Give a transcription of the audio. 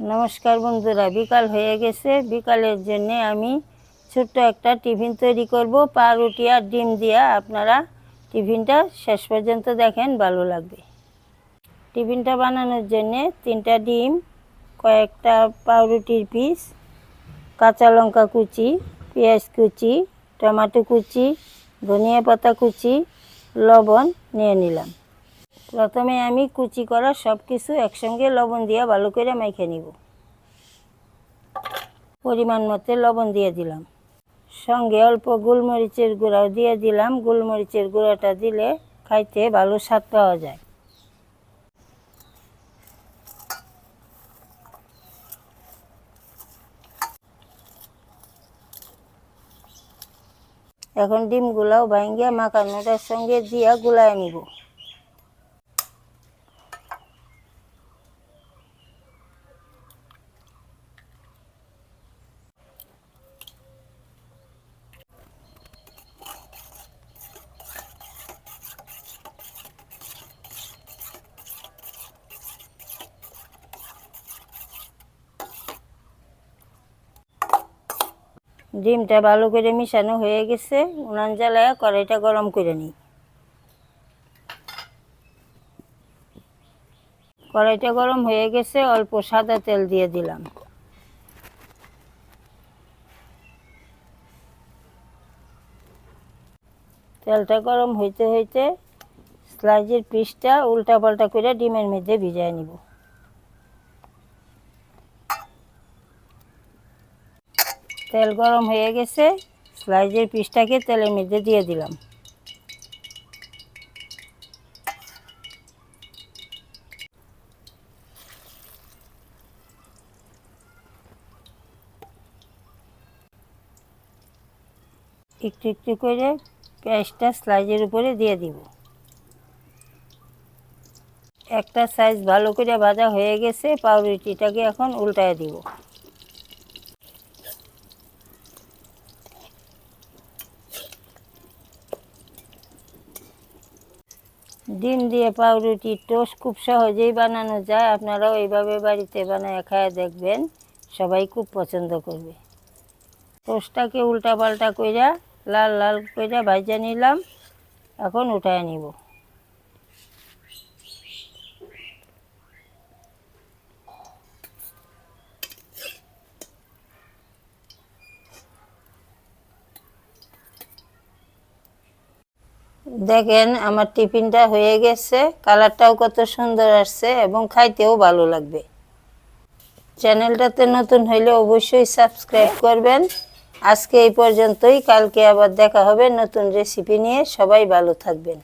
নমস্কার বন্ধুরা, বিকাল হয়ে গেছে। বিকালের জন্য আমি ছোট্ট একটা টিফিন তৈরি করব পাউরুটি আর ডিম দিয়ে। আপনারা টিফিনটা শেষ পর্যন্ত দেখেন, ভালো লাগবে। টিফিনটা বানানোর জন্য 3টা ডিম, কয়েকটা পাউরুটির পিস, কাঁচা লঙ্কা কুচি, পেঁয়াজ কুচি, টমেটো কুচি, ধনিয়া পাতা কুচি, লবণ নিয়ে নিলাম। প্রথমে আমি কুচি করা সব কিছু একসঙ্গে লবণ দিয়ে ভালো করে মেখে নিব। পরিমাণ মতো লবণ দিয়ে দিলাম, সঙ্গে অল্প গোলমরিচের গুঁড়াও দিয়ে দিলাম। গোলমরিচের গুঁড়াটা দিলে খাইতে ভালো স্বাদ পাওয়া যায়। এখন ডিমগুলাও ভাঙ্গিয়া মাখানোটার সঙ্গে দিয়া গুলায় নিব। ডিমটা ভালো করে মিশানো হয়ে গেছে। উনান জ্বালায় কড়াইটা গরম করে নিই। কড়াইটা গরম হয়ে গেছে, অল্প সাদা তেল দিয়ে দিলাম। তেলটা গরম হইতে হইতে স্লাইজের পিসটা উল্টা পাল্টা করে ডিমের মধ্যে ভিজায় নিব। তেল গরম হয়ে গেছে, স্লাইজের পিসটাকে তেলের মধ্যে দিয়ে দিলাম। একটু একটু করে পেঁয়াজটা স্লাইজের উপরে দিয়ে দিব। একটা সাইজ ভালো করে ভাজা হয়ে গেছে, পাউরুটিটাকে এখন উল্টায় দিব। ডিম দিয়ে পাউরুটি টোস্ট খুব সহজেই বানানো যায়। আপনারাও এইভাবে বাড়িতে বানায় খায় দেখবেন, সবাই খুব পছন্দ করবে। টোস্টটাকে উল্টা পাল্টা কইরা লাল লাল কইরা ভাজা নিলাম। এখন উঠায় নিব। দেখেন আমার টিফিনটা হয়ে গেছে, কালারটাও কত সুন্দর আসছে এবং খাইতেও ভালো লাগবে। চ্যানেলটাতে নতুন হইলে অবশ্যই সাবস্ক্রাইব করবেন। আজকে এই পর্যন্তই, কালকে আবার দেখা হবে নতুন রেসিপি নিয়ে। সবাই ভালো থাকবেন।